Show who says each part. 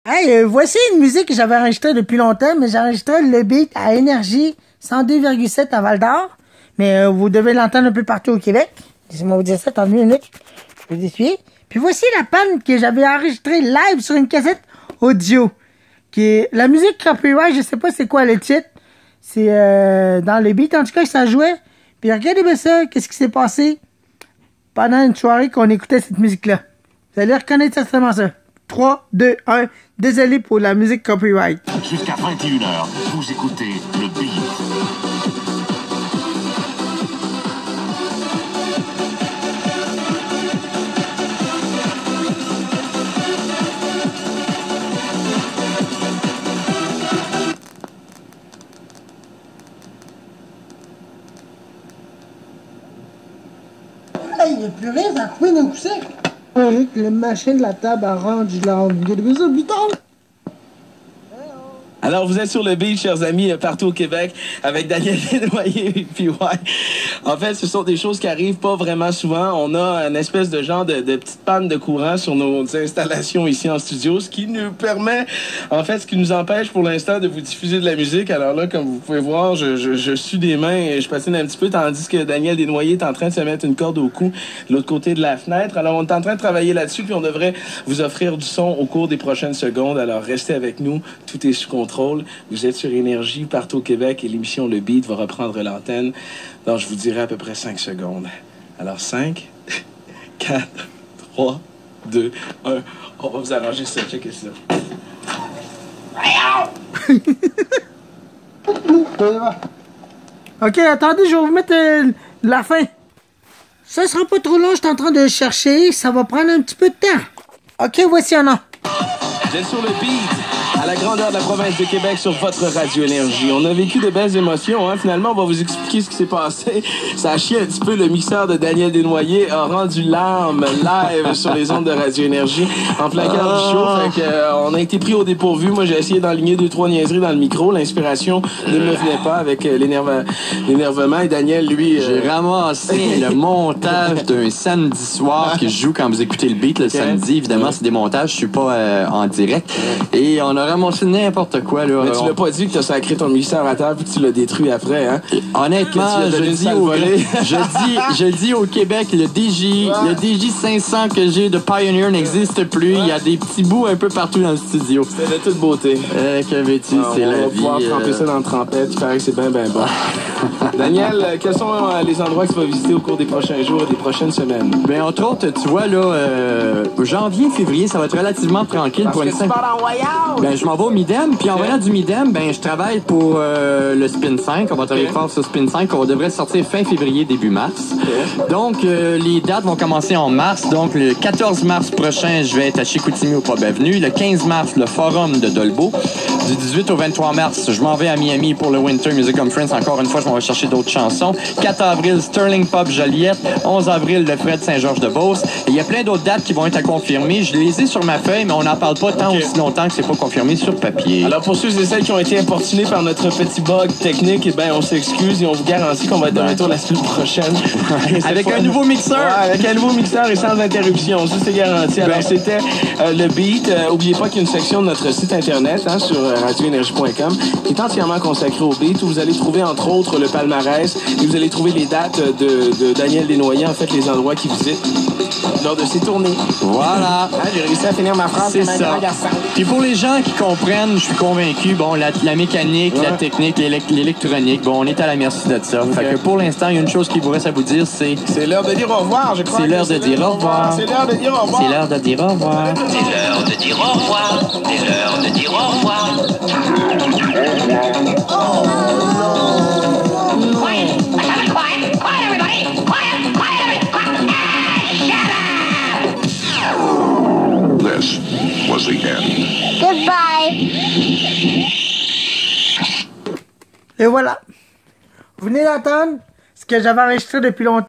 Speaker 1: Hey, voici une musique que j'avais enregistrée depuis longtemps, mais j'ai enregistré le beat à Énergie 102,7 à Val-d'Or. Mais vous devez l'entendre un peu partout au Québec. Laissez-moi vous dire ça, attendez une minute. Je vais essuyer. Puis voici la panne que j'avais enregistrée live sur une cassette audio. Qui est la musique copyright, je sais pas c'est quoi le titre. C'est dans le beat, en tout cas, que ça jouait. Puis regardez bien ça, qu'est-ce qui s'est passé pendant une soirée qu'on écoutait cette musique-là. Vous allez reconnaître certainement ça. 3, 2, 1. Désolé pour la musique copyright.
Speaker 2: Jusqu'à 21h, vous écoutez le Beat.
Speaker 1: Hey, il n'y a plus rien, ça a coupé d'un coup sec. Le machin de la table a rendu là.
Speaker 3: Alors, vous êtes sur le beat, chers amis, partout au Québec, avec Daniel Desnoyers et puis ouais. En fait, ce sont des choses qui arrivent pas vraiment souvent. On a une espèce de genre de petite panne de courant sur nos installations ici en studio, ce qui nous permet, en fait, ce qui nous empêche pour l'instant de vous diffuser de la musique. Alors là, comme vous pouvez voir, je suis des mains et je patine un petit peu, tandis que Daniel Desnoyers est en train de se mettre une corde au cou de l'autre côté de la fenêtre. Alors, on est en train de travailler là-dessus, puis on devrait vous offrir du son au cours des prochaines secondes. Alors, restez avec nous, tout est sous contrôle. Vous êtes sur Énergie partout au Québec et l'émission Le Beat va reprendre l'antenne dans, je vous dirais, à peu près 5 secondes. Alors 5, 4, 3, 2, 1. On va vous arranger ça. Checkez ça.
Speaker 1: Ok, attendez, je vais vous mettre la fin. Ça sera pas trop long, je suis en train de chercher. Ça va prendre un petit peu de temps. Ok, voici un an.
Speaker 3: Vous êtes sur Le Beat, à la grandeur de la province de Québec, sur votre Radio Énergie. On a vécu de belles émotions, hein. Finalement, on va vous expliquer ce qui s'est passé. Ça a chié un petit peu. Le mixeur de Daniel Desnoyers a rendu l'arme live sur les ondes de Radio Énergie en plein cœur du show. Fait que, on a été pris au dépourvu. Moi, j'ai essayé d'enligner 2-3 niaiseries dans le micro. L'inspiration ne me venait pas avec l'énervement. Et Daniel, lui...
Speaker 4: J'ai ramassé le montage d'un samedi soir que je joue quand vous écoutez le beat le samedi. Évidemment, c'est des montages. Je suis pas en direct. Et on a ramassé n'importe quoi, là.
Speaker 3: Mais tu l'as pas dit que t'as sacré ton mixeur à terre puis que tu l'as détruit après, hein?
Speaker 4: Honnêtement, je dis au Québec, le DJ 500 que j'ai de Pioneer n'existe plus. Il y a des petits bouts un peu partout dans le studio.
Speaker 3: C'est de toute beauté.
Speaker 4: Que veux-tu, c'est la vie.
Speaker 3: On va pouvoir tremper ça dans le trempette. Il paraît que c'est bien bon. Daniel, quels sont les endroits que tu vas visiter au cours des prochains jours et des prochaines semaines?
Speaker 4: Ben, entre autres, tu vois, là, janvier, février, ça va être relativement tranquille pour une simple... Ben, je m'en vais au Midem, puis en venant du Midem, ben, je travaille pour le Spin 5. On va travailler fort sur Spin 5. On devrait sortir fin février, début mars. Donc, les dates vont commencer en mars. Donc, le 14 mars prochain, je vais être à Chicoutimi au Pub Avenue. Le 15 mars, le Forum de Dolbeau. Du 18 au 23 mars, je m'en vais à Miami pour le Winter Music Conference. Encore une fois, je m'en vais chercher d'autres chansons. 4 avril, Sterling Pub Joliette. 11 avril, le Fred Saint-Georges-de-Beauce. Et il y a plein d'autres dates qui vont être à confirmer. Je les ai sur ma feuille, mais on n'en parle pas tant aussi longtemps que c'est pas confirmé sur papier.
Speaker 3: Alors, pour ceux et celles qui ont été importunés par notre petit bug technique, eh ben, on s'excuse et on vous garantit qu'on va être de retour la semaine prochaine.
Speaker 4: Avec un nouveau mixeur!
Speaker 3: Ouais, avec un nouveau mixeur et sans interruption. Ça, c'est garanti. Alors, c'était le Beat. N'oubliez pas qu'il y a une section de notre site internet, hein, sur radioénergie.com, qui est entièrement consacrée au Beat, où vous allez trouver, entre autres, le palmarès et vous allez trouver les dates de Daniel Desnoyers, en fait, les endroits qu'il visite lors de ses tournées.
Speaker 4: Voilà.
Speaker 3: Hein, j'ai réussi à finir ma phrase.
Speaker 4: C'est ça. Puis pour les gens qui comprennent, je suis convaincu, bon, la mécanique, la technique, l'électronique, bon, on est à la merci de ça. Fait que pour l'instant, il y a une chose qui vous reste à vous dire, c'est...
Speaker 3: C'est l'heure de dire au revoir, je crois.
Speaker 4: C'est l'heure de dire au revoir.
Speaker 3: C'est l'heure de dire au revoir.
Speaker 4: C'est l'heure de dire au revoir.
Speaker 5: C'est l'heure de dire au revoir. C'est l'heure de dire au revoir. Quiet. Quiet. Quiet, everybody. Quiet. Quiet, everybody. Shut up.
Speaker 2: This was the end.
Speaker 6: Goodbye.
Speaker 1: Et voilà. Vous venez d'entendre ce que j'avais enregistré depuis longtemps.